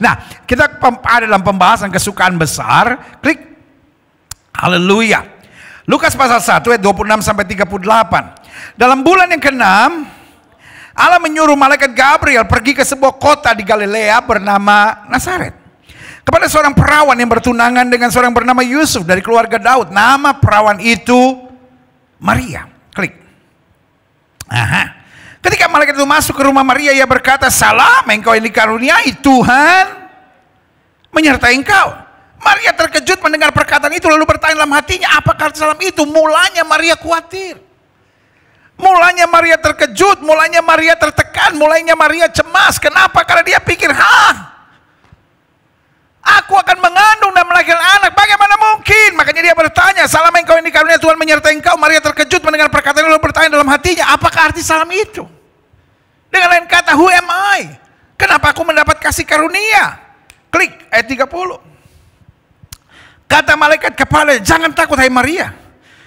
Nah, kita ada dalam pembahasan kesukaan besar. Klik. Haleluya. Lukas pasal 1 ayat 26 sampai 38. Dalam bulan yang ke-6, Allah menyuruh malaikat Gabriel pergi ke sebuah kota di Galilea bernama Nazaret, kepada seorang perawan yang bertunangan dengan seorang bernama Yusuf dari keluarga Daud. Nama perawan itu Maria. Klik. Aha. Ketika malaikat itu masuk ke rumah Maria, ia berkata, "Salam, engkau yang dikaruniai, Tuhan menyertai engkau." Maria terkejut mendengar perkataan itu, lalu bertanya dalam hatinya, apakah salam itu? Mulanya Maria khawatir. Mulanya Maria terkejut, mulanya Maria tertekan, mulanya Maria cemas. Kenapa? Karena dia pikir, aku akan mengandung dan melahirkan anak, bagaimana mungkin? Makanya dia bertanya, "Salam engkau yang dikaruniai, Tuhan menyertai engkau." Maria terkejut mendengar perkataan itu, lalu bertanya dalam hatinya, apakah arti salam itu? Dengan lain kata, who am I? Kenapa aku mendapat kasih karunia? Klik ayat 30. Kata malaikat kepadanya, "Jangan takut hai Maria,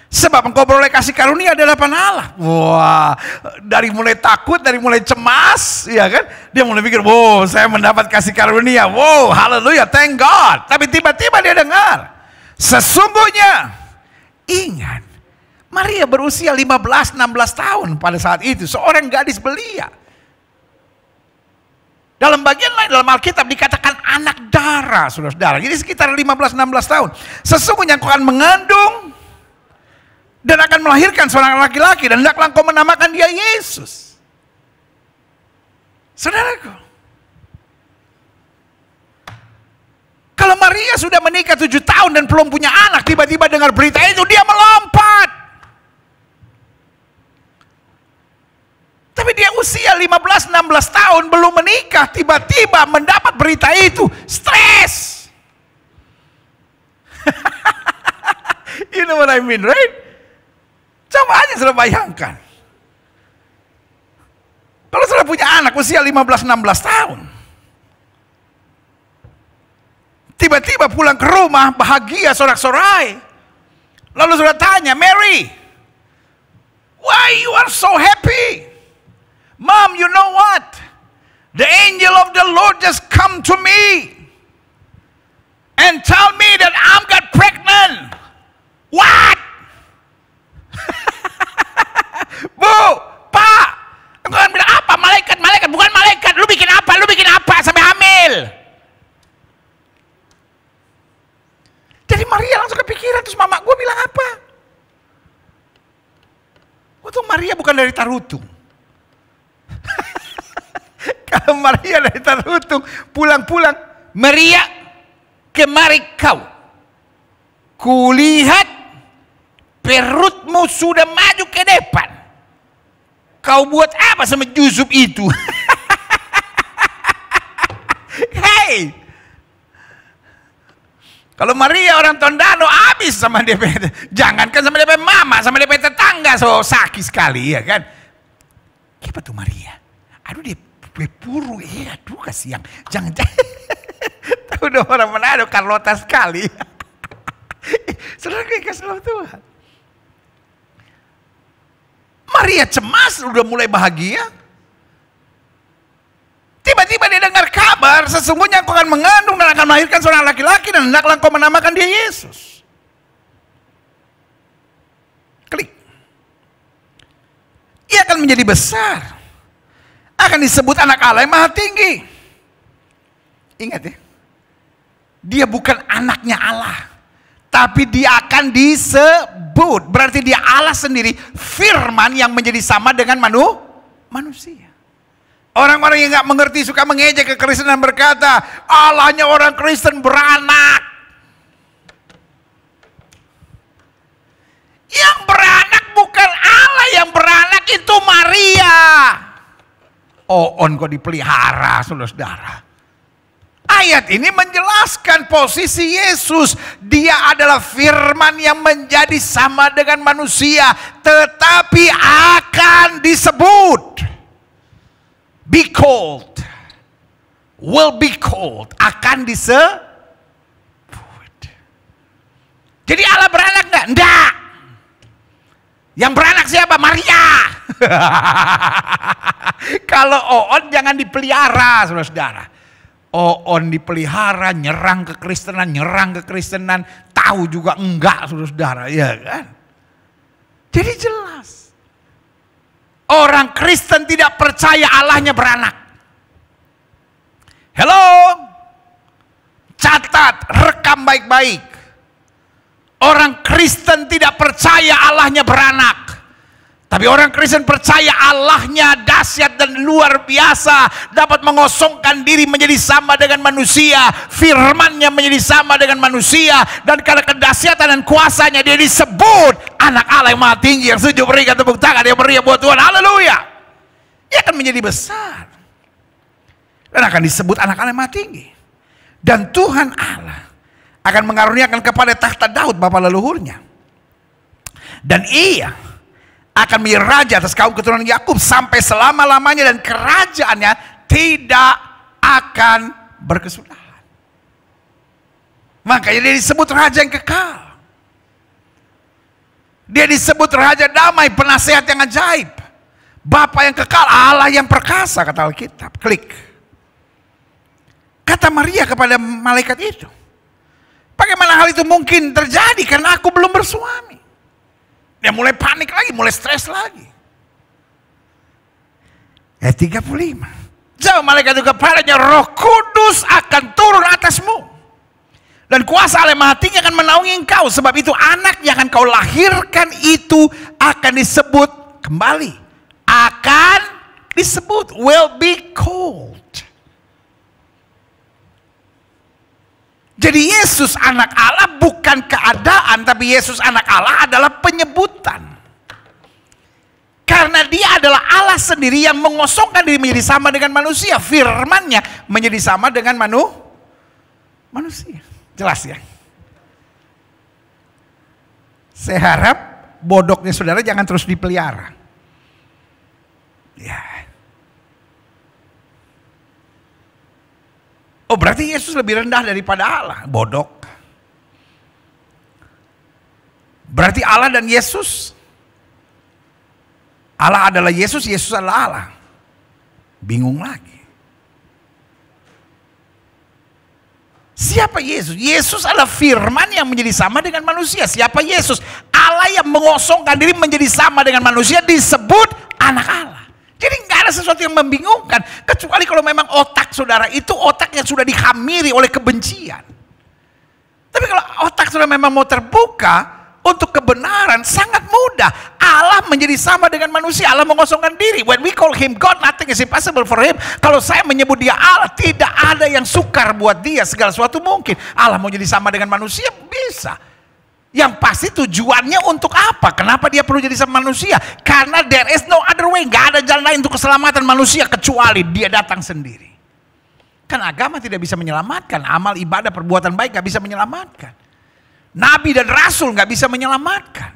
sebab engkau beroleh kasih karunia dari hadapan Allah." Wah, dari mulai takut, dari mulai cemas, ya kan? Dia mulai pikir, wow, saya mendapat kasih karunia. Wow, haleluya, thank God. Tapi tiba-tiba dia dengar, sesungguhnya, ingat, Maria berusia 15-16 tahun pada saat itu, seorang gadis belia. Dalam bagian lain dalam Alkitab dikatakan anak darah, saudara-saudara. Jadi sekitar 15-16 tahun. Sesungguhnya engkau akan mengandung dan akan melahirkan seorang laki-laki, dan hendaklah engkau menamakan dia Yesus. Saudaraku, kalau Maria sudah menikah 7 tahun dan belum punya anak, tiba-tiba dengar berita itu, dia melompat. Tapi dia usia 15-16 tahun belum menikah, tiba-tiba mendapat berita itu, stres. You know what I mean, right? Coba aja sudah bayangkan. Kalau sudah punya anak usia 15-16 tahun, tiba-tiba pulang ke rumah bahagia sorak-sorai. Lalu sudah tanya, "Mary, why you are so happy? Mom, you know what? The angel of the Lord just come to me and tell me that I'm got pregnant." What? Bu, Pak, engkau kan bilang apa? Malaikat, bukan malaikat. Lu bikin apa sampai hamil? Jadi Maria langsung kepikiran, terus mama gue bilang apa? Untung Maria bukan dari Tarutung. Kalau Maria dari Tarutung, pulang-pulang, "Maria, kemari kau. Kulihat perutmu sudah maju ke depan. Kau buat apa sama Yusuf itu?" Hei, kalau Maria orang Tondano habis sama DP. Jangankan sama DP mama, sama DP tetangga so sakit sekali, ya kan? Siapa tuh Maria? Aduh, dia puru, aduh kasihan. Jangan. Tahu dong orang Manado, Carlota sekali. Saudara kasih Allah Tuhan. Maria cemas, udah mulai bahagia. Tiba-tiba dia dengar kabar, sesungguhnya engkau akan mengandung dan akan melahirkan seorang laki-laki, dan hendaklah engkau menamakan dia Yesus. Klik. Ia akan menjadi besar, akan disebut anak Allah yang maha tinggi. Ingat ya, dia bukan anaknya Allah, tapi dia akan disebut. Berarti dia Allah sendiri, firman yang menjadi sama dengan manusia. Orang-orang yang gak mengerti suka mengejek kekristenan, berkata, Allahnya orang Kristen beranak. Yang beranak bukan Allah, yang beranak itu Maria. Kok dipelihara, saudara-saudara. Ayat ini menjelaskan posisi Yesus. Dia adalah firman yang menjadi sama dengan manusia, tetapi akan disebut. Be called, will be called, akan disebut. Jadi Allah beranak enggak? Enggak. Yang beranak siapa? Maria. Kalau Oon jangan dipelihara, saudara-saudara. On dipelihara, nyerang ke Kristenan, tahu juga enggak, saudara-saudara, ya kan? Jadi jelas. Orang Kristen tidak percaya Allahnya beranak. Hello? Catat, rekam baik-baik. Orang Kristen tidak percaya Allahnya beranak. Tapi orang Kristen percaya Allahnya dahsyat dan luar biasa, dapat mengosongkan diri menjadi sama dengan manusia, firman-Nya menjadi sama dengan manusia, dan karena kedahsyatan dan kuasanya dia disebut anak Allah yang maha tinggi. Yang setuju berikan tepuk tangan, yang meriah buat Tuhan, haleluya. Dia akan menjadi besar dan akan disebut anak Allah yang maha tinggi. Dan Tuhan Allah akan mengaruniakan kepada tahta Daud bapa leluhurnya, dan ia akan menjadi raja atas kaum keturunan Yakub sampai selama-lamanya, dan kerajaannya tidak akan berkesudahan. Makanya dia disebut raja yang kekal. Dia disebut raja damai, penasehat yang ajaib, Bapa yang kekal, Allah yang perkasa, kata Alkitab. Klik. Kata Maria kepada malaikat itu, bagaimana hal itu mungkin terjadi karena aku belum bersuami? Dia mulai panik lagi, mulai stres lagi. Ayat 35. Jawab malaikat itu kepadanya, Roh Kudus akan turun atasmu, dan kuasa Allah Maha Tinggi akan menaungi engkau. Sebab itu anak yang akan kau lahirkan itu akan disebut, kembali, akan disebut, will be called. Jadi Yesus anak Allah bukan keadaan, tapi Yesus anak Allah adalah penyebutan. Karena dia adalah Allah sendiri yang mengosongkan diri menjadi sama dengan manusia. Firman-Nya menjadi sama dengan manusia. Jelas ya? Saya harap bodoknya saudara jangan terus dipelihara. Ya. Oh, berarti Yesus lebih rendah daripada Allah. Bodok. Berarti Allah dan Yesus, Allah adalah Yesus, Yesus adalah Allah. Bingung lagi. Siapa Yesus? Yesus adalah firman yang menjadi sama dengan manusia. Siapa Yesus? Allah yang mengosongkan diri menjadi sama dengan manusia disebut anak Allah. Jadi nggak ada sesuatu yang membingungkan, kecuali kalau memang otak saudara itu otak yang sudah dihamiri oleh kebencian. Tapi kalau otak saudara memang mau terbuka untuk kebenaran, sangat mudah. Allah menjadi sama dengan manusia, Allah mengosongkan diri. When we call him God, nothing is impossible for him. Kalau saya menyebut dia Allah, tidak ada yang sukar buat dia, segala sesuatu mungkin. Allah mau jadi sama dengan manusia, bisa. Yang pasti tujuannya untuk apa? Kenapa dia perlu jadi sama manusia? Karena there is no other way. Gak ada jalan lain untuk keselamatan manusia kecuali dia datang sendiri. Kan agama tidak bisa menyelamatkan. Amal, ibadah, perbuatan baik gak bisa menyelamatkan. Nabi dan Rasul gak bisa menyelamatkan.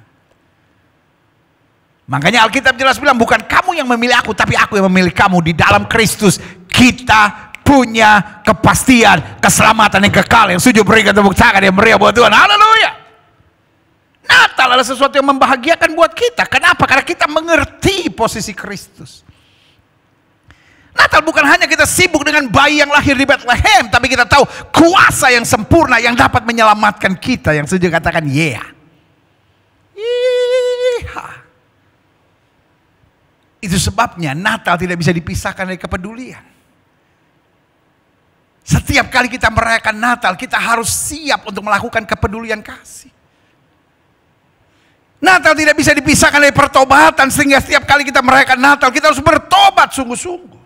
Makanya Alkitab jelas bilang, bukan kamu yang memilih aku, tapi aku yang memilih kamu. Di dalam Kristus kita punya kepastian keselamatan yang kekal. Yang setuju berikan tepuk tangan yang meriah buat Tuhan. Haleluya. Natal adalah sesuatu yang membahagiakan buat kita. Kenapa? Karena kita mengerti posisi Kristus. Natal bukan hanya kita sibuk dengan bayi yang lahir di Bethlehem, tapi kita tahu kuasa yang sempurna yang dapat menyelamatkan kita. Yang setuju katakan yeah. Itu sebabnya Natal tidak bisa dipisahkan dari kepedulian. Setiap kali kita merayakan Natal, kita harus siap untuk melakukan kepedulian kasih. Natal tidak bisa dipisahkan dari pertobatan, sehingga setiap kali kita merayakan Natal, kita harus bertobat sungguh-sungguh.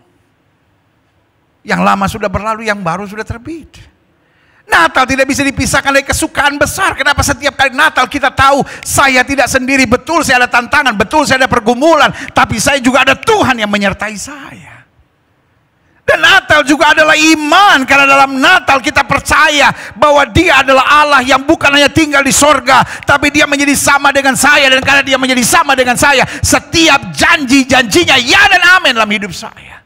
Yang lama sudah berlalu, yang baru sudah terbit. Natal tidak bisa dipisahkan dari kesukaan besar. Kenapa setiap kali Natal kita tahu, saya tidak sendiri, betul saya ada tantangan, betul saya ada pergumulan, tapi saya juga ada Tuhan yang menyertai saya. Dan Natal juga adalah iman, karena dalam Natal kita percaya bahwa dia adalah Allah yang bukan hanya tinggal di sorga, tapi dia menjadi sama dengan saya. Dan karena dia menjadi sama dengan saya, setiap janji-janjinya ya dan amin dalam hidup saya.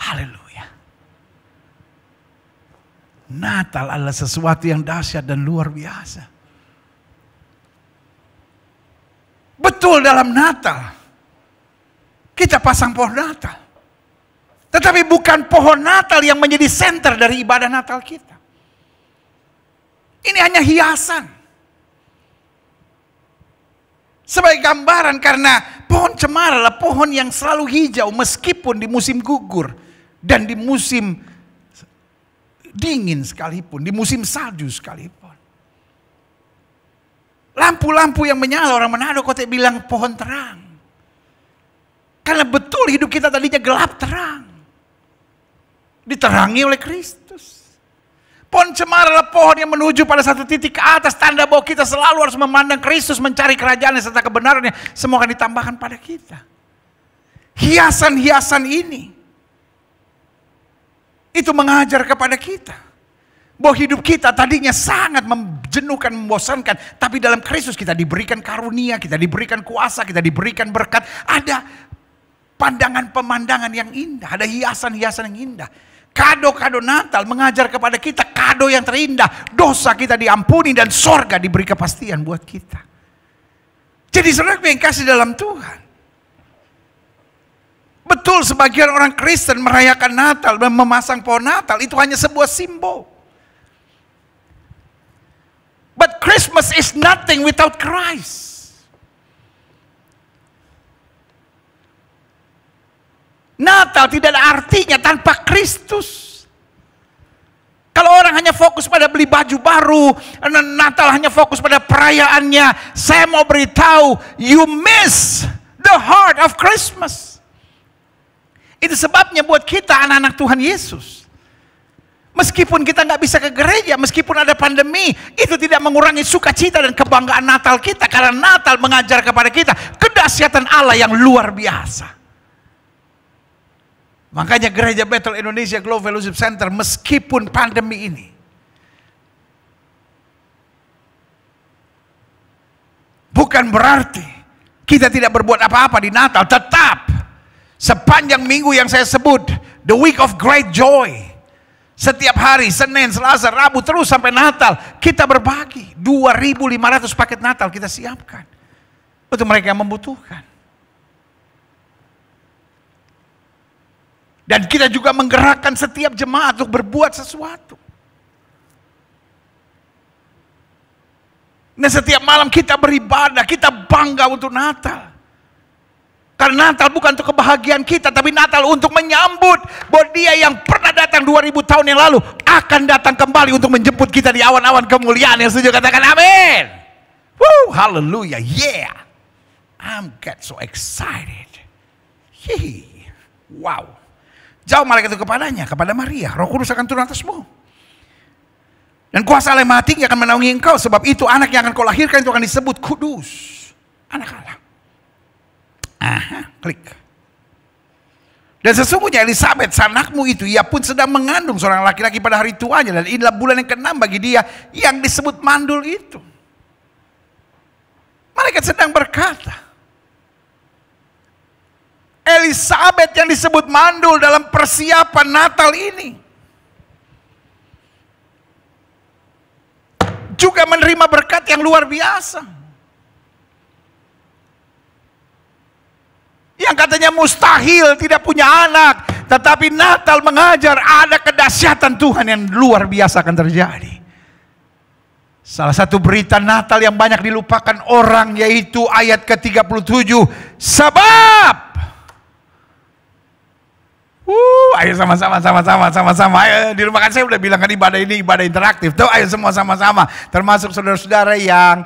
Haleluya. Natal adalah sesuatu yang dahsyat dan luar biasa. Betul, dalam Natal kita pasang pohon Natal. Tetapi bukan pohon Natal yang menjadi senter dari ibadah Natal kita. Ini hanya hiasan. Sebagai gambaran, karena pohon cemara adalah pohon yang selalu hijau meskipun di musim gugur dan di musim dingin sekalipun, di musim salju sekalipun. Lampu-lampu yang menyala, orang Manado kota bilang pohon terang. Karena betul hidup kita tadinya gelap terang. Diterangi oleh Kristus. Pohon cemara adalah pohon yang menuju pada satu titik ke atas, tanda bahwa kita selalu harus memandang Kristus, mencari kerajaannya serta kebenarannya, semua akan ditambahkan pada kita. Hiasan-hiasan ini itu mengajar kepada kita bahwa hidup kita tadinya sangat menjenuhkan, membosankan, tapi dalam Kristus kita diberikan karunia, kita diberikan kuasa, kita diberikan berkat, ada pandangan-pemandangan yang indah, ada hiasan-hiasan yang indah. Kado-kado Natal mengajar kepada kita kado yang terindah. Dosa kita diampuni dan sorga diberi kepastian buat kita. Jadi saudara yang kasih dalam Tuhan. Betul sebagian orang Kristen merayakan Natal dan memasang pohon Natal. Itu hanya sebuah simbol. But Christmas is nothing without Christ. Natal tidak ada artinya tanpa Kristus. Kalau orang hanya fokus pada beli baju baru, Natal hanya fokus pada perayaannya, saya mau beritahu, you miss the heart of Christmas. Itu sebabnya buat kita anak-anak Tuhan Yesus, meskipun kita nggak bisa ke gereja, meskipun ada pandemi, itu tidak mengurangi sukacita dan kebanggaan Natal kita. Karena Natal mengajar kepada kita kedahsyatan Allah yang luar biasa. Makanya Gereja Bethel Indonesia Global Fellowship Center meskipun pandemi ini, bukan berarti kita tidak berbuat apa-apa di Natal. Tetap sepanjang minggu yang saya sebut The Week of Great Joy, setiap hari Senin, Selasa, Rabu terus sampai Natal kita berbagi 2.500 paket Natal kita siapkan untuk mereka yang membutuhkan. Dan kita juga menggerakkan setiap jemaat untuk berbuat sesuatu. Nah, setiap malam kita beribadah, kita bangga untuk Natal. Karena Natal bukan untuk kebahagiaan kita, tapi Natal untuk menyambut bahwa Dia yang pernah datang 2000 tahun yang lalu akan datang kembali untuk menjemput kita di awan-awan kemuliaan. Yang setuju katakan amin. Woo, hallelujah, yeah. I'm get so excited. Hihi, wow. Jauh malaikat itu kepadanya, kepada Maria, Roh Kudus akan turun atasmu. Dan kuasa Allah yang Maha Tinggi akan menaungi engkau, sebab itu anak yang akan kau lahirkan itu akan disebut kudus, anak Allah. Aha, klik. Dan sesungguhnya Elisabeth, sanakmu itu, ia pun sedang mengandung seorang laki-laki pada hari tuanya, dan inilah bulan yang ke-6 bagi dia yang disebut mandul itu. Malaikat sedang berkata, Elisabeth yang disebut mandul dalam persiapan Natal ini juga menerima berkat yang luar biasa. Yang katanya mustahil tidak punya anak, tetapi Natal mengajar ada kedahsyatan Tuhan yang luar biasa akan terjadi. Salah satu berita Natal yang banyak dilupakan orang yaitu ayat ke-37, sebab ayo sama-sama. Ayo, di rumah kan saya udah bilang kan ibadah ini ibadah interaktif. Tuh, ayo semua sama-sama. Termasuk saudara-saudara yang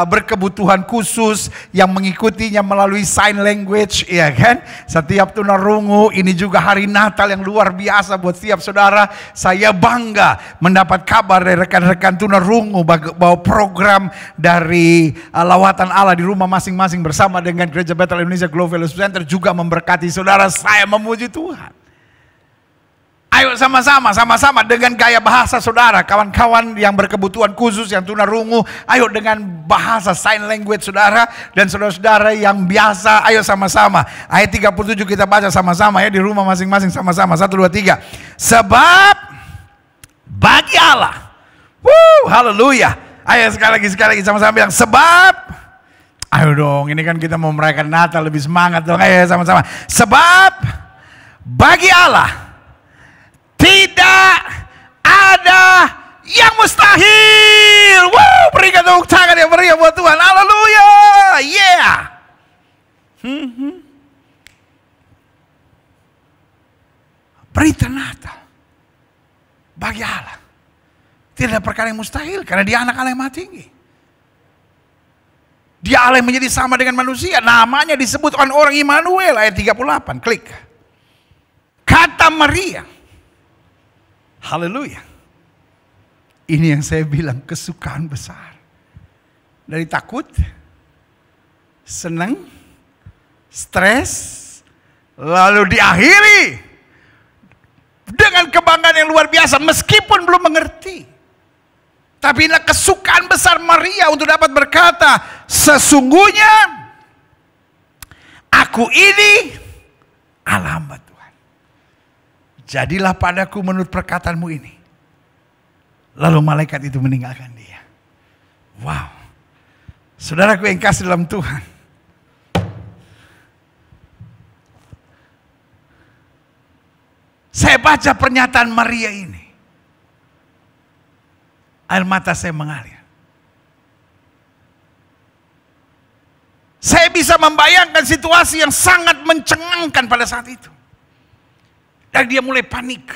berkebutuhan khusus, yang mengikutinya melalui sign language, ya kan? Setiap tunarungu, ini juga hari Natal yang luar biasa buat setiap saudara. Saya bangga mendapat kabar dari rekan-rekan tunarungu bahwa program dari lawatan Allah di rumah masing-masing bersama dengan Gereja Bethel Indonesia Global Fellowship Center juga memberkati saudara. Saya memuji Tuhan. Ayo sama-sama dengan gaya bahasa saudara, kawan-kawan yang berkebutuhan khusus, yang tunarungu, ayo dengan bahasa sign language saudara, dan saudara-saudara yang biasa, ayo sama-sama. Ayat 37 kita baca sama-sama ya di rumah masing-masing sama-sama. 1, 2, 3. Sebab bagi Allah, haleluya. Ayo sekali lagi sama-sama bilang sebab. Ayo dong, ini kan kita mau merayakan Natal, lebih semangat dong. Ayo sama-sama. Sebab Bagi Allah tidak ada yang mustahil. Wow, berikan tepuk tangan yang meriah buat Tuhan. Haleluya. Yeah. Berita Natal bagi Allah tidak ada perkara yang mustahil, karena Dia anak Allah yang maha tinggi. Dia Allah yang menjadi sama dengan manusia. Namanya disebut orang Immanuel, ayat 38. Klik. Kata Maria. Haleluya. Ini yang saya bilang kesukaan besar. Dari takut, senang, stres, lalu diakhiri dengan kebanggaan yang luar biasa meskipun belum mengerti. Tapi inilah kesukaan besar Maria untuk dapat berkata, sesungguhnya aku ini Allah hamba Tuhan. Jadilah padaku menurut perkataanmu ini. Lalu malaikat itu meninggalkan dia. Wow. Saudaraku yang kasih dalam Tuhan. Saya baca pernyataan Maria ini. Air mata saya mengalir. Saya bisa membayangkan situasi yang sangat mencengangkan pada saat itu. Dan dia mulai panik.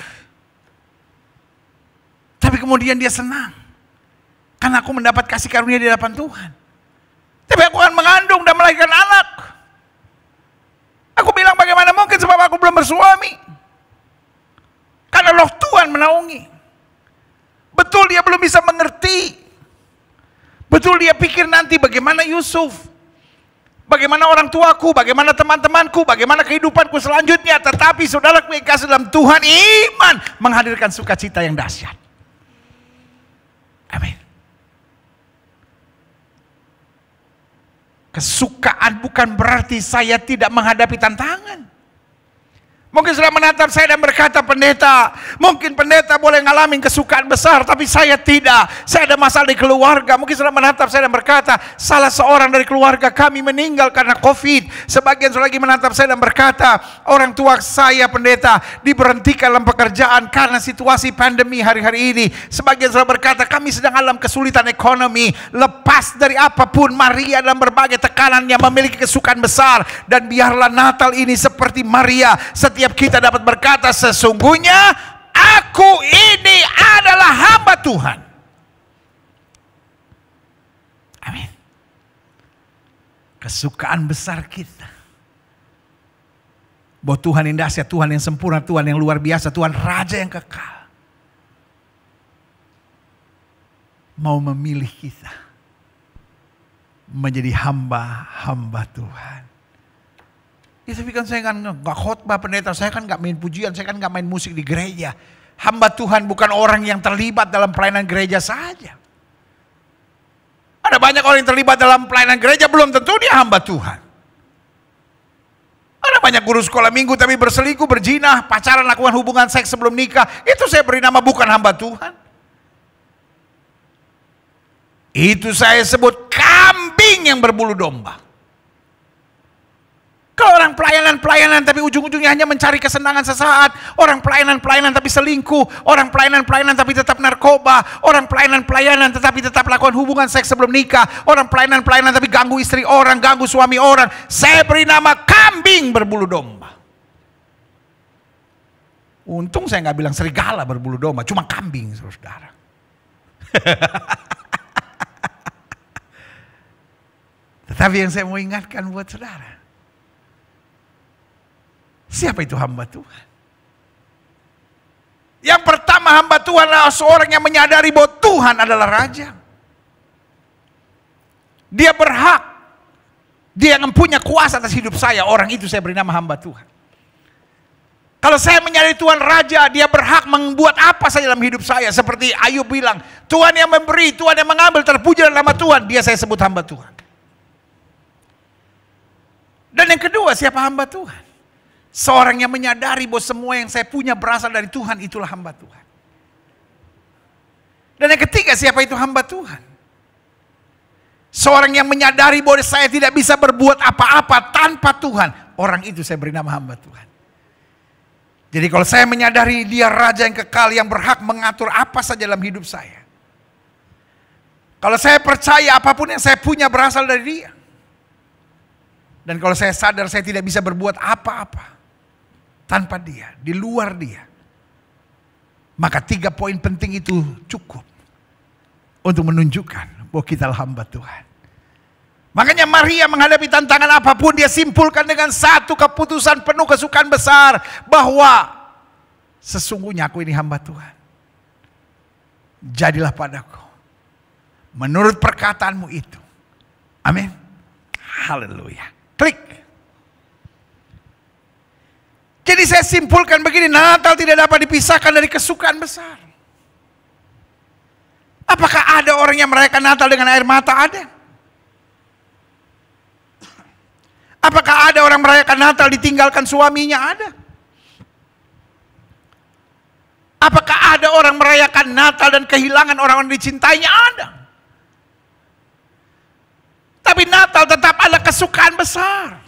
Tapi kemudian dia senang. Karena aku mendapat kasih karunia di hadapan Tuhan. Tapi aku akan mengandung dan melahirkan anak. Aku bilang bagaimana mungkin sebab aku belum bersuami. Karena roh Tuhan menaungi. Betul dia belum bisa mengerti. Betul dia pikir nanti bagaimana Yusuf. Bagaimana orang tuaku, bagaimana teman-temanku, bagaimana kehidupanku selanjutnya. Tetapi saudaraku yang kasih dalam Tuhan, iman menghadirkan sukacita yang dahsyat. Amin. Kesukaan bukan berarti saya tidak menghadapi tantangan. Mungkin sudah menatap saya dan berkata, pendeta, mungkin pendeta boleh ngalamin kesukaan besar, tapi saya tidak. Saya ada masalah di keluarga. Mungkin sudah menatap saya dan berkata, salah seorang dari keluarga kami meninggal karena COVID. Sebagian sudah lagi menatap saya dan berkata, orang tua saya pendeta diberhentikan dalam pekerjaan karena situasi pandemi hari-hari ini. Sebagian sudah berkata, kami sedang dalam kesulitan ekonomi. Lepas dari apapun, Maria dalam berbagai tekanan yang memiliki kesukaan besar. Dan biarlah Natal ini seperti Maria, setiap kita dapat berkata, sesungguhnya aku ini adalah hamba Tuhan. Amin. Kesukaan besar kita bahwa Tuhan yang dahsyat, Tuhan yang sempurna, Tuhan yang luar biasa, Tuhan Raja yang kekal mau memilih kita menjadi hamba-hamba Tuhan. Ya, tapi kan saya kan gak khotbah pendeta, saya kan gak main pujian, saya kan gak main musik di gereja. Hamba Tuhan bukan orang yang terlibat dalam pelayanan gereja saja. Ada banyak orang yang terlibat dalam pelayanan gereja, belum tentu dia hamba Tuhan. Ada banyak guru sekolah minggu tapi berselingkuh, berzina, pacaran, lakukan hubungan seks sebelum nikah. Itu saya beri nama bukan hamba Tuhan. Itu saya sebut kambing yang berbulu domba. Kalau orang pelayanan-pelayanan tapi ujung-ujungnya hanya mencari kesenangan sesaat. Orang pelayanan-pelayanan tapi selingkuh. Orang pelayanan-pelayanan tapi tetap narkoba. Orang pelayanan-pelayanan tetapi tetap lakukan hubungan seks sebelum nikah. Orang pelayanan-pelayanan tapi ganggu istri orang, ganggu suami orang. Saya beri nama kambing berbulu domba. Untung saya nggak bilang serigala berbulu domba, cuma kambing, saudara. Tetapi yang saya mau ingatkan buat saudara, siapa itu hamba Tuhan? Yang pertama, hamba Tuhan adalah seorang yang menyadari bahwa Tuhan adalah Raja. Dia berhak, dia yang punya kuasa atas hidup saya. Orang itu saya beri nama hamba Tuhan. Kalau saya menyadari Tuhan Raja, dia berhak membuat apa saja dalam hidup saya. Seperti Ayub bilang, Tuhan yang memberi, Tuhan yang mengambil, terpuji dalam nama Tuhan. Dia saya sebut hamba Tuhan. Dan yang kedua, siapa hamba Tuhan? Seorang yang menyadari bahwa semua yang saya punya berasal dari Tuhan, itulah hamba Tuhan. Dan yang ketiga, siapa itu hamba Tuhan? Seorang yang menyadari bahwa saya tidak bisa berbuat apa-apa tanpa Tuhan. Orang itu saya beri nama hamba Tuhan. Jadi kalau saya menyadari dia raja yang kekal yang berhak mengatur apa saja dalam hidup saya. Kalau saya percaya apapun yang saya punya berasal dari dia. Dan kalau saya sadar saya tidak bisa berbuat apa-apa tanpa dia, di luar dia. Maka 3 poin penting itu cukup untuk menunjukkan bahwa kita hamba Tuhan. Makanya Maria menghadapi tantangan apapun, dia simpulkan dengan satu keputusan penuh kesukaan besar. Bahwa sesungguhnya aku ini hamba Tuhan. Jadilah padaku menurut perkataanmu itu. Amin. Haleluya. Klik. Jadi saya simpulkan begini, Natal tidak dapat dipisahkan dari kesukaan besar. Apakah ada orang yang merayakan Natal dengan air mata? Ada. Apakah ada orang merayakan Natal ditinggalkan suaminya? Ada. Apakah ada orang merayakan Natal dan kehilangan orang-orang dicintainya? Ada. Tapi Natal tetap ada kesukaan besar.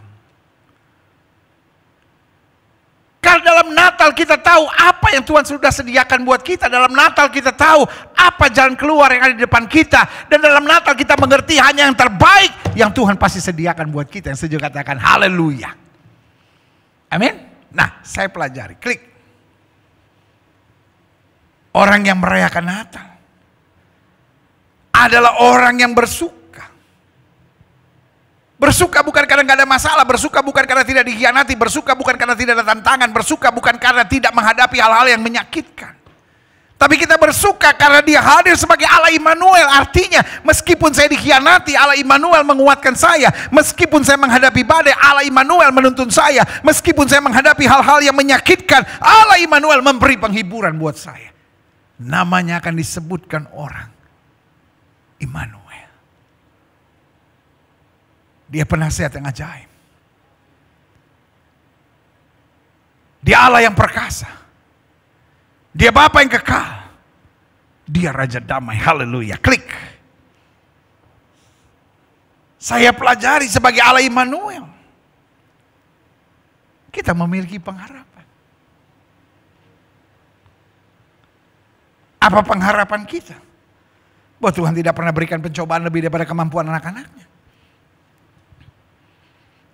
Karena dalam Natal kita tahu apa yang Tuhan sudah sediakan buat kita. Dalam Natal kita tahu apa jalan keluar yang ada di depan kita. Dan dalam Natal kita mengerti hanya yang terbaik yang Tuhan pasti sediakan buat kita. Yang setuju katakan haleluya. Amin. Nah, saya pelajari. Klik. Orang yang merayakan Natal adalah orang yang bersuka. Bersuka bukan karena nggak ada masalah, bersuka bukan karena tidak dikhianati, bersuka bukan karena tidak ada tantangan, bersuka bukan karena tidak menghadapi hal-hal yang menyakitkan. Tapi kita bersuka karena dia hadir sebagai Allah Immanuel. Artinya meskipun saya dikhianati, Allah Immanuel menguatkan saya. Meskipun saya menghadapi badai, Allah Immanuel menuntun saya. Meskipun saya menghadapi hal-hal yang menyakitkan, Allah Immanuel memberi penghiburan buat saya. Namanya akan disebutkan orang Immanuel. Dia penasihat yang ajaib. Dia Allah yang perkasa. Dia Bapa yang kekal. Dia Raja Damai. Haleluya. Klik. Saya pelajari sebagai Allah Immanuel. Kita memiliki pengharapan. Apa pengharapan kita? Bahwa Tuhan tidak pernah berikan pencobaan lebih daripada kemampuan anak-anaknya.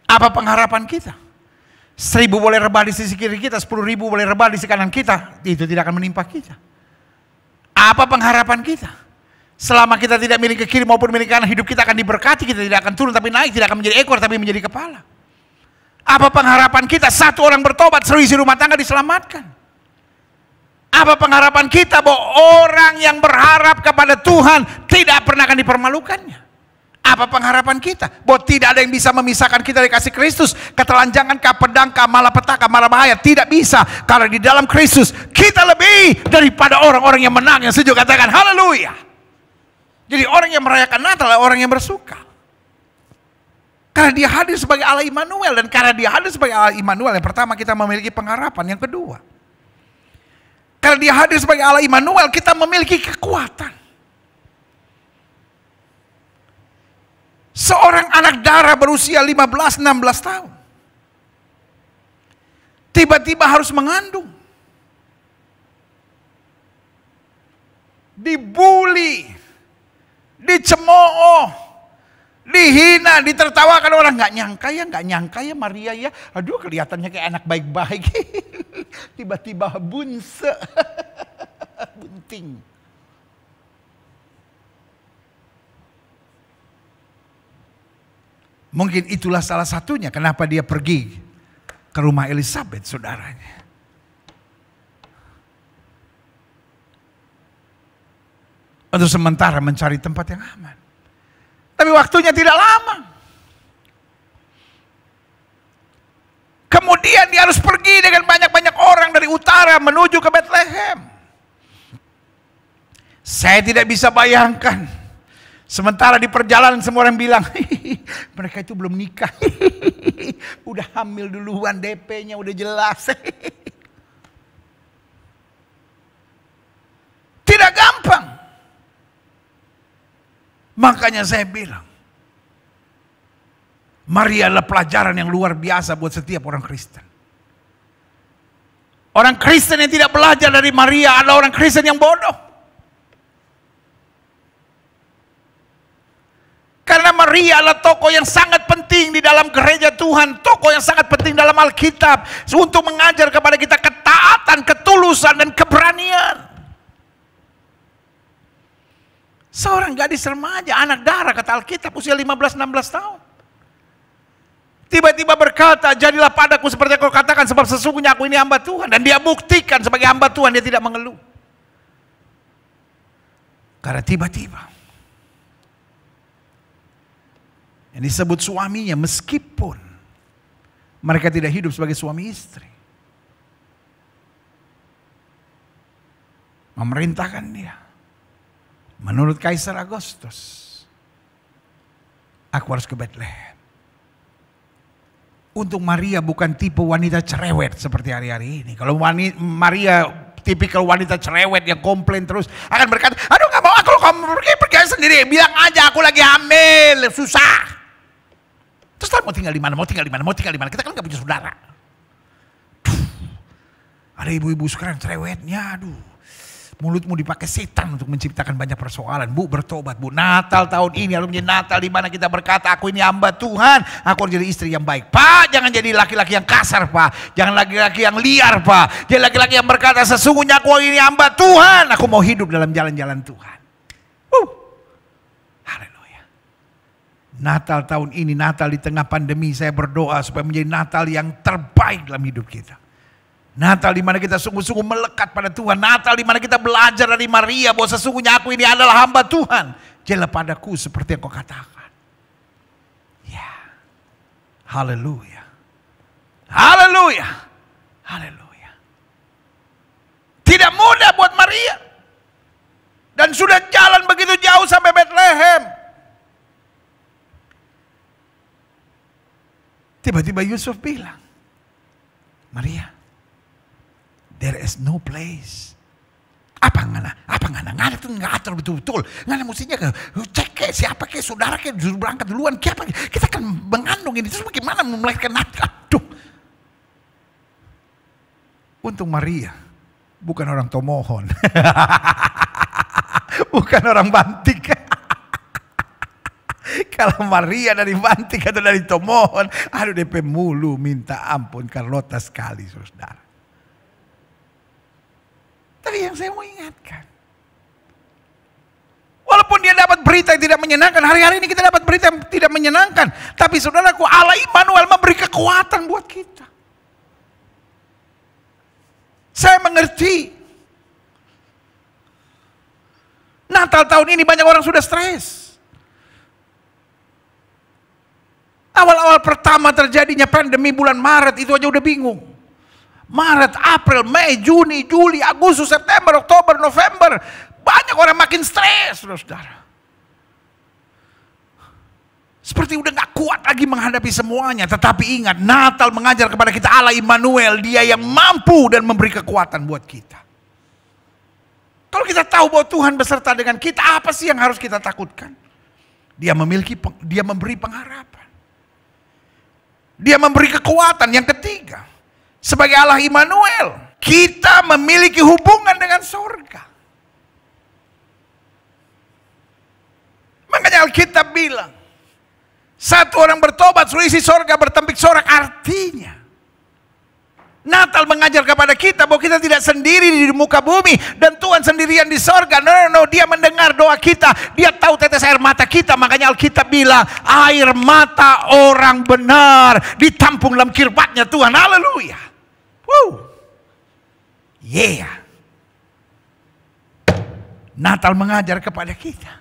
Apa pengharapan kita? 1.000 boleh rebah di sisi kiri kita, 10.000 boleh rebah di sisi kanan kita, itu tidak akan menimpa kita. Apa pengharapan kita? Selama kita tidak milik ke kiri maupun milik kanan, hidup kita akan diberkati, kita tidak akan turun tapi naik, tidak akan menjadi ekor tapi menjadi kepala. Apa pengharapan kita? 1 orang bertobat, seluruh rumah tangga diselamatkan. Apa pengharapan kita? Bahwa orang yang berharap kepada Tuhan tidak pernah akan dipermalukannya. Apa pengharapan kita? Bahwa tidak ada yang bisa memisahkan kita dari kasih Kristus. Ketelanjangan kah, pedang kah, malapetaka, mara bahaya. Tidak bisa. Karena di dalam Kristus kita lebih daripada orang-orang yang menang. Yang setuju katakan haleluya. Jadi orang yang merayakan Natal adalah orang yang bersuka. Karena dia hadir sebagai Allah Immanuel. Dan karena dia hadir sebagai Allah Immanuel, yang pertama kita memiliki pengharapan. Yang kedua, karena dia hadir sebagai Allah Immanuel, kita memiliki kekuatan. Seorang anak darah berusia 15-16 tahun tiba-tiba harus mengandung. Dibully, dicemooh, dihina, ditertawakan orang. Nggak nyangka ya Maria ya. Aduh, kelihatannya kayak anak baik-baik. Tiba-tiba bunse. Bunting. Mungkin itulah salah satunya kenapa dia pergi ke rumah Elizabeth, saudaranya. Untuk sementara mencari tempat yang aman. Tapi waktunya tidak lama. Kemudian dia harus pergi dengan banyak-banyak orang dari utara menuju ke Bethlehem. Saya tidak bisa bayangkan. Sementara di perjalanan semua orang bilang, mereka itu belum nikah. Udah hamil duluan, DP-nya udah jelas. Tidak gampang. Makanya saya bilang, Maria adalah pelajaran yang luar biasa buat setiap orang Kristen. Orang Kristen yang tidak belajar dari Maria adalah orang Kristen yang bodoh. Karena Maria adalah tokoh yang sangat penting di dalam gereja Tuhan. Tokoh yang sangat penting dalam Alkitab. Untuk mengajar kepada kita ketaatan, ketulusan, dan keberanian. Seorang gadis remaja, anak darah kata Alkitab, usia 15-16 tahun. Tiba-tiba berkata, jadilah padaku seperti yang kau katakan, sebab sesungguhnya aku ini hamba Tuhan. Dan dia buktikan sebagai hamba Tuhan, dia tidak mengeluh. Karena tiba-tiba, yang disebut suaminya, meskipun mereka tidak hidup sebagai suami istri, memerintahkan dia, menurut Kaisar Agustus, aku harus ke Bethlehem. Untuk Maria bukan tipe wanita cerewet seperti hari-hari ini. Kalau Maria tipikal wanita cerewet yang komplain terus, akan berkata, aduh gak mau, kalau kamu pergi aja sendiri, bilang aja aku lagi hamil, susah. Terus mau tinggal di mana, mau tinggal di mana, mau tinggal di mana, kita kan gak punya saudara. Ada ibu-ibu sekarang cerewetnya, aduh. Mulutmu dipakai setan untuk menciptakan banyak persoalan. Bu, bertobat bu. Natal tahun ini harus menjadi Natal di mana kita berkata, aku ini hamba Tuhan, aku harus jadi istri yang baik. Pak, jangan jadi laki-laki yang kasar pak. Jangan laki-laki yang liar pak. Jadi laki-laki yang berkata, sesungguhnya aku ini hamba Tuhan, aku mau hidup dalam jalan-jalan Tuhan. Haleluya. Natal tahun ini, Natal di tengah pandemi, saya berdoa supaya menjadi Natal yang terbaik dalam hidup kita. Natal di mana kita sungguh-sungguh melekat pada Tuhan. Natal di mana kita belajar dari Maria bahwa sesungguhnya aku ini adalah hamba Tuhan. Jadilah padaku seperti yang kau katakan. Ya. Haleluya. Haleluya. Haleluya. Tidak mudah buat Maria. Dan sudah jalan begitu jauh sampai Bethlehem. Tiba-tiba Yusuf bilang, Maria, there is no place. Apa ngana tuh ngatur betul-betul. Ngana mestinya cek ke siapa ke saudara ke disuruh berangkat duluan. Kita kan mengandung ini terus bagaimana melahirkan anak? Aduh. Untung Maria bukan orang Tomohon. Bukan orang Bantik. Kalau Maria dari Bantik atau dari Tomohon, aduh DP mulu minta ampun Carlota sekali saudara. Tapi yang saya mau ingatkan, walaupun dia dapat berita yang tidak menyenangkan, hari-hari ini kita dapat berita yang tidak menyenangkan, tapi saudaraku, Allah Immanuel memberi kekuatan buat kita. Saya mengerti. Natal tahun ini banyak orang sudah stres. Awal-awal pertama terjadinya pandemi bulan Maret itu aja udah bingung. Maret, April, Mei, Juni, Juli, Agustus, September, Oktober, November. Banyak orang makin stres, saudara. Seperti udah gak kuat lagi menghadapi semuanya. Tetapi ingat, Natal mengajar kepada kita Allah Immanuel. Dia yang mampu dan memberi kekuatan buat kita. Kalau kita tahu bahwa Tuhan beserta dengan kita, apa sih yang harus kita takutkan? Dia memberi pengharapan. Dia memberi kekuatan. Yang ketiga, sebagai Allah Immanuel, kita memiliki hubungan dengan surga. Makanya Alkitab bilang, satu orang bertobat, seluruh isi surga bertempik sorak. Artinya, Natal mengajar kepada kita bahwa kita tidak sendiri di muka bumi. Dan Tuhan sendirian di surga. No, dia mendengar doa kita. Dia tahu tetes air mata kita. Makanya Alkitab bilang, air mata orang benar ditampung dalam kirbatnya Tuhan. Haleluya. Natal mengajar kepada kita.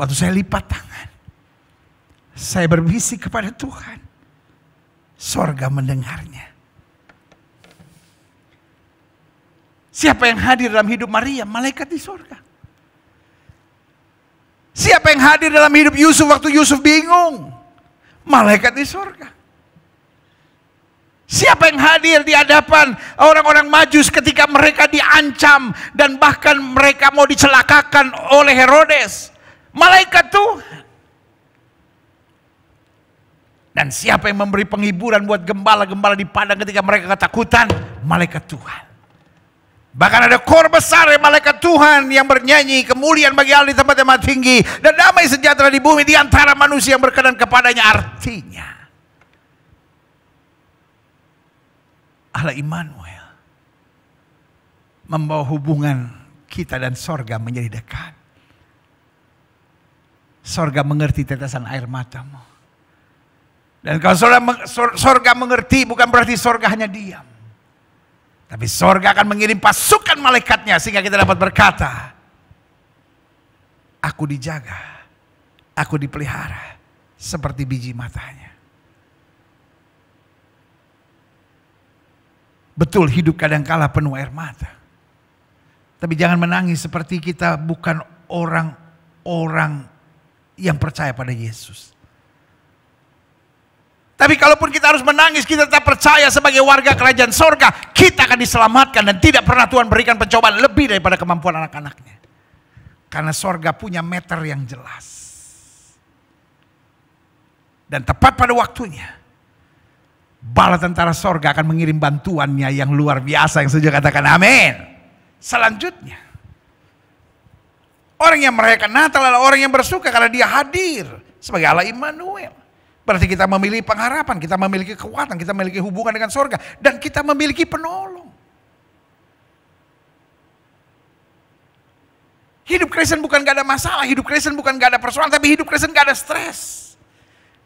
Waktu saya lipat tangan, saya berbisik kepada Tuhan. Sorga mendengarnya. Siapa yang hadir dalam hidup Maria? Malaikat di sorga. Siapa yang hadir dalam hidup Yusuf waktu Yusuf bingung? Malaikat di sorga. Siapa yang hadir di hadapan orang-orang Majus ketika mereka diancam dan bahkan mereka mau dicelakakan oleh Herodes? Malaikat Tuhan. Dan siapa yang memberi penghiburan buat gembala-gembala di padang ketika mereka ketakutan? malaikat Tuhan. Bahkan ada kor besar dari malaikat Tuhan yang bernyanyi, kemuliaan bagi Allah di tempat yang maha tinggi, dan damai sejahtera di bumi di antara manusia yang berkenan kepadanya. Artinya, Allah Immanuel membawa hubungan kita dan sorga menjadi dekat. Sorga mengerti tetesan air matamu. Dan kalau sorga mengerti, bukan berarti sorga hanya diam. Tapi sorga akan mengirim pasukan malaikatnya sehingga kita dapat berkata, aku dijaga, aku dipelihara seperti biji matanya. Betul, hidup kadangkala penuh air mata. Tapi jangan menangis seperti kita bukan orang-orang yang percaya pada Yesus. Tapi kalaupun kita harus menangis, kita tetap percaya sebagai warga kerajaan sorga, kita akan diselamatkan dan tidak pernah Tuhan berikan pencobaan lebih daripada kemampuan anak-anaknya. Karena sorga punya meter yang jelas. Dan tepat pada waktunya, bala tentara sorga akan mengirim bantuannya yang luar biasa, yang setuju katakan amin. Selanjutnya, orang yang merayakan Natal adalah orang yang bersuka karena dia hadir sebagai Allah Immanuel. Berarti kita memiliki pengharapan, kita memiliki kekuatan, kita memiliki hubungan dengan sorga, dan kita memiliki penolong. Hidup Kristen bukan gak ada masalah, hidup Kristen bukan gak ada persoalan, tapi hidup Kristen gak ada stres.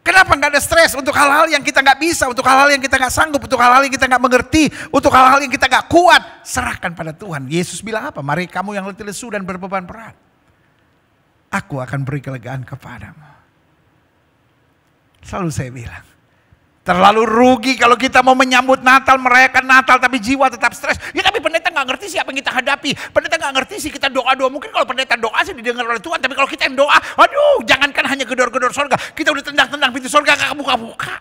Kenapa gak ada stres? Untuk hal-hal yang kita gak bisa, untuk hal-hal yang kita gak sanggup, untuk hal-hal yang kita gak mengerti, untuk hal-hal yang kita gak kuat. Serahkan pada Tuhan. Yesus bilang apa? Mari kamu yang letih lesu dan berbeban berat, aku akan beri kelegaan kepadamu. Selalu saya bilang, terlalu rugi kalau kita mau menyambut Natal, merayakan Natal, tapi jiwa tetap stres. Ya tapi pendeta gak ngerti siapa yang kita hadapi. Pendeta gak ngerti sih, kita doa-doa. Mungkin kalau pendeta doa sih didengar oleh Tuhan. Tapi kalau kita yang doa, aduh, jangankan hanya gedor-gedor sorga, kita udah tendang-tendang pintu sorga, gak buka-buka.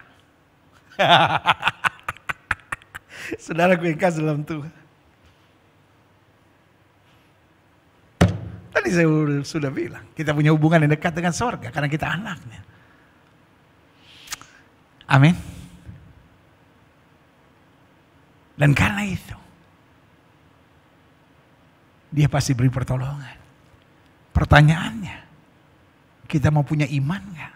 Saudaraku yang kasih dalam Tuhan, tadi saya sudah bilang, kita punya hubungan yang dekat dengan sorga karena kita anaknya. Amin. Dan karena itu, dia pasti beri pertolongan. Pertanyaannya, kita mau punya iman gak?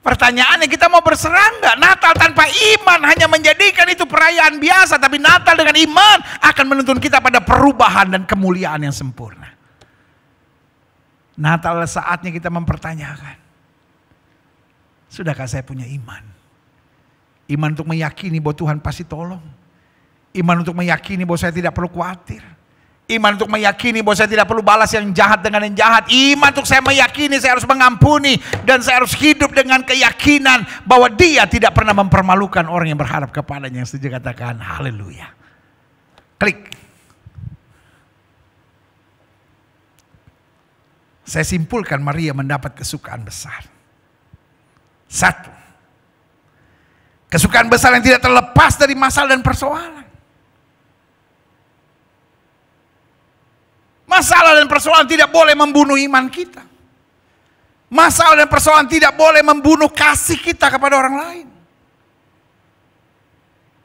Pertanyaannya, kita mau berserah gak? Natal tanpa iman hanya menjadikan itu perayaan biasa. Tapi Natal dengan iman akan menuntun kita pada perubahan dan kemuliaan yang sempurna. Natal saatnya kita mempertanyakan, sudahkah saya punya iman? Iman untuk meyakini bahwa Tuhan pasti tolong. Iman untuk meyakini bahwa saya tidak perlu khawatir. Iman untuk meyakini bahwa saya tidak perlu balas yang jahat dengan yang jahat. Iman untuk saya meyakini saya harus mengampuni. Dan saya harus hidup dengan keyakinan bahwa Dia tidak pernah mempermalukan orang yang berharap kepadanya. Yang setuju katakan haleluya. Klik. Saya simpulkan Maria mendapat kesukaan besar. Satu, kesukaan besar yang tidak terlepas dari masalah dan persoalan. Masalah dan persoalan tidak boleh membunuh iman kita. Masalah dan persoalan tidak boleh membunuh kasih kita kepada orang lain.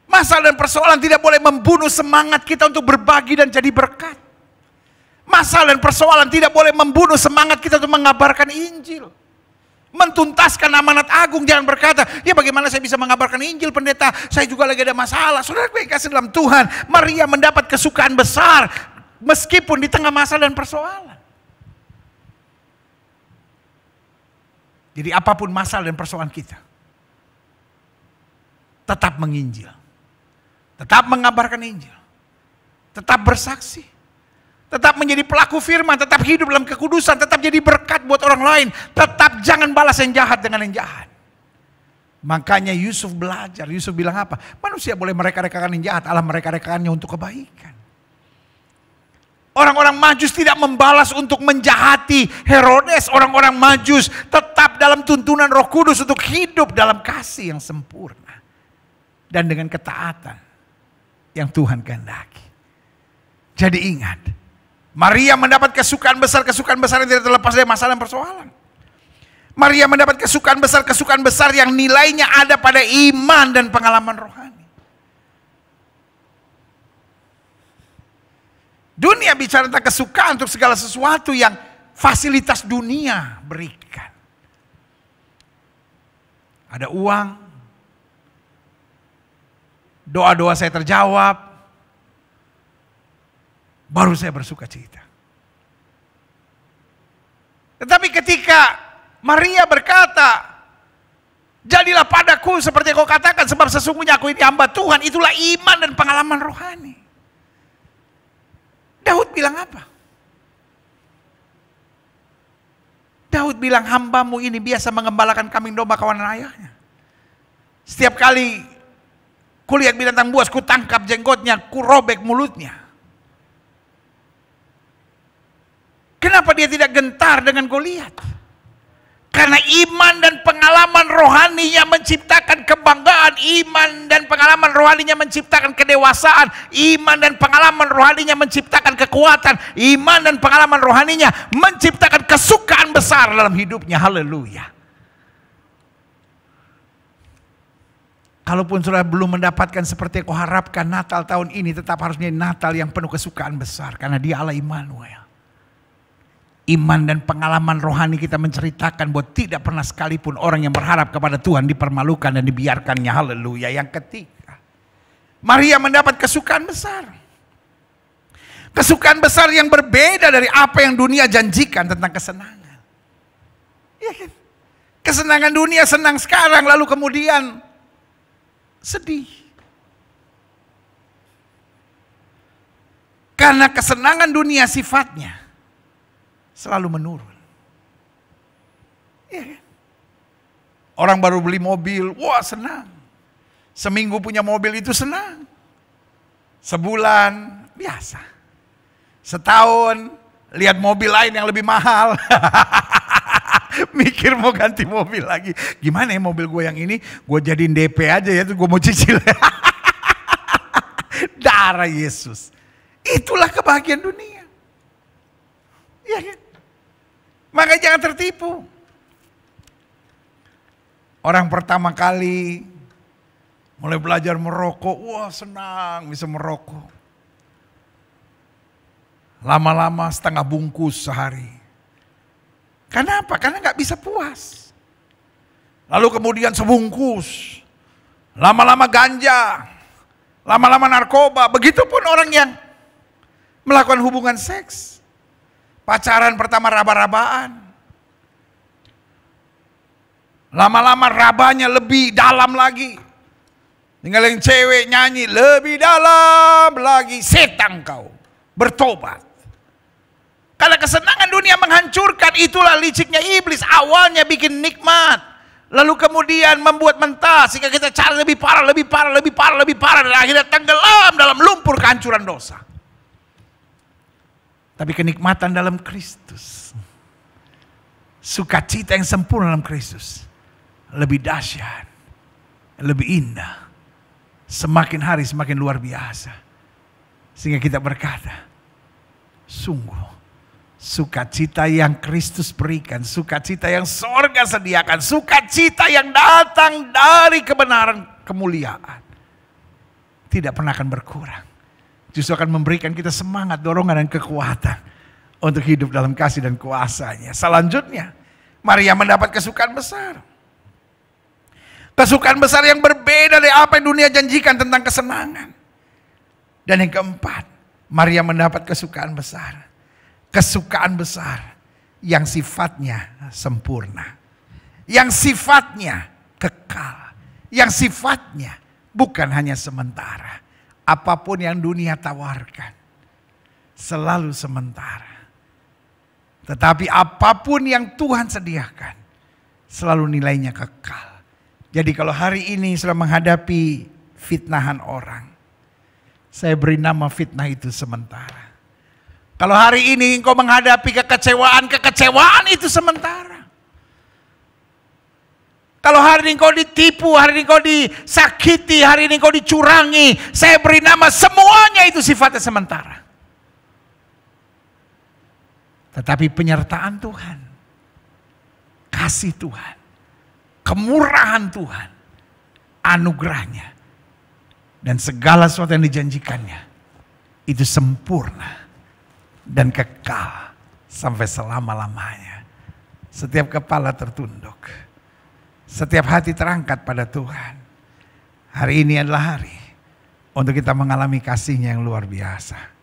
Masalah dan persoalan tidak boleh membunuh semangat kita untuk berbagi dan jadi berkat. Masalah dan persoalan tidak boleh membunuh semangat kita untuk mengabarkan Injil. Mentuntaskan amanat agung. Jangan berkata, ya bagaimana saya bisa mengabarkan Injil pendeta, saya juga lagi ada masalah. Saudara gue kasih dalam Tuhan, Maria mendapat kesukaan besar meskipun di tengah masalah dan persoalan. Jadi apapun masalah dan persoalan kita, tetap menginjil, tetap mengabarkan Injil, tetap bersaksi, tetap menjadi pelaku firman, tetap hidup dalam kekudusan, tetap jadi berkat buat orang lain. Tetap jangan balas yang jahat dengan yang jahat. Makanya Yusuf belajar, Yusuf bilang apa? Manusia boleh mereka-rekakan yang jahat, Allah mereka-rekakannya untuk kebaikan. Orang-orang Majus tidak membalas untuk menjahati Herodes. Orang-orang Majus tetap dalam tuntunan Roh Kudus untuk hidup dalam kasih yang sempurna. Dan dengan ketaatan yang Tuhan kehendaki. Jadi ingat, Maria mendapat kesukaan besar yang tidak terlepas dari masalah dan persoalan. Maria mendapat kesukaan besar yang nilainya ada pada iman dan pengalaman rohani. Dunia bicara tentang kesukaan untuk segala sesuatu yang fasilitas dunia berikan. Ada uang, doa-doa saya terjawab, baru saya bersuka cita. Tetapi ketika Maria berkata, jadilah padaku seperti yang kau katakan, sebab sesungguhnya aku ini hamba Tuhan, itulah iman dan pengalaman rohani. Daud bilang apa? Daud bilang, hambamu ini biasa mengembalakan kambing domba kawanan ayahnya. Setiap kali kulihat binatang buas, ku tangkap jenggotnya, ku robek mulutnya. Kenapa dia tidak gentar dengan Goliat? Karena iman dan pengalaman rohaninya menciptakan kebanggaan, iman dan pengalaman rohaninya menciptakan kedewasaan, iman dan pengalaman rohaninya menciptakan kekuatan, iman dan pengalaman rohaninya menciptakan kesukaan besar dalam hidupnya. Haleluya. Kalaupun saudara belum mendapatkan seperti yang kau harapkan Natal tahun ini, tetap harus menjadi Natal yang penuh kesukaan besar, karena Dia Allah Immanuel. Iman dan pengalaman rohani kita menceritakan bahwa tidak pernah sekalipun orang yang berharap kepada Tuhan dipermalukan dan dibiarkannya. Haleluya. Yang ketiga, Maria mendapat kesukaan besar. Kesukaan besar yang berbeda dari apa yang dunia janjikan tentang kesenangan. Ya kan? Kesenangan dunia senang sekarang, lalu kemudian sedih. Karena kesenangan dunia sifatnya selalu menurun. Ya. Orang baru beli mobil, wah senang. Seminggu punya mobil itu senang. Sebulan, biasa. Setahun, lihat mobil lain yang lebih mahal. Mikir mau ganti mobil lagi. Gimana ya mobil gue yang ini, gue jadiin DP aja ya, gue mau cicil. Darah Yesus. Itulah kebahagiaan dunia. Ya kan? Maka jangan tertipu. Orang pertama kali mulai belajar merokok, wah senang bisa merokok. Lama-lama setengah bungkus sehari. Kenapa? Karena nggak bisa puas. Lalu kemudian sebungkus. Lama-lama ganja. Lama-lama narkoba. Begitupun orang yang melakukan hubungan seks. Pacaran pertama raba-rabaan. Lama-lama rabanya lebih dalam lagi. Tinggal yang cewek nyanyi lebih dalam lagi. Setan kau, bertobat. Karena kesenangan dunia menghancurkan, itulah liciknya iblis. Awalnya bikin nikmat, lalu kemudian membuat mentah sehingga kita cari lebih parah, lebih parah, lebih parah, lebih parah, dan akhirnya tenggelam dalam lumpur kehancuran dosa. Tapi kenikmatan dalam Kristus, sukacita yang sempurna dalam Kristus, lebih dahsyat, lebih indah. Semakin hari semakin luar biasa. Sehingga kita berkata, sungguh sukacita yang Kristus berikan, sukacita yang sorga sediakan, sukacita yang datang dari kebenaran kemuliaan, tidak pernah akan berkurang. Justru akan memberikan kita semangat, dorongan, dan kekuatan untuk hidup dalam kasih dan kuasa-Nya. Selanjutnya, Maria mendapat kesukaan besar. Kesukaan besar yang berbeda dari apa yang dunia janjikan tentang kesenangan. Dan yang keempat, Maria mendapat kesukaan besar. Kesukaan besar yang sifatnya sempurna. Yang sifatnya kekal. Yang sifatnya bukan hanya sementara. Apapun yang dunia tawarkan selalu sementara. Tetapi apapun yang Tuhan sediakan selalu nilainya kekal. Jadi kalau hari ini sudah menghadapi fitnahan orang, saya beri nama fitnah itu sementara. Kalau hari ini engkau menghadapi kekecewaan itu sementara. Kalau hari ini engkau ditipu, hari ini engkau disakiti, hari ini engkau dicurangi, saya beri nama semuanya itu sifatnya sementara. Tetapi penyertaan Tuhan, kasih Tuhan, kemurahan Tuhan, anugerahnya, dan segala sesuatu yang dijanjikannya, itu sempurna dan kekal sampai selama-lamanya. Setiap kepala tertunduk, setiap hati terangkat pada Tuhan. Hari ini adalah hari untuk kita mengalami kasih-Nya yang luar biasa.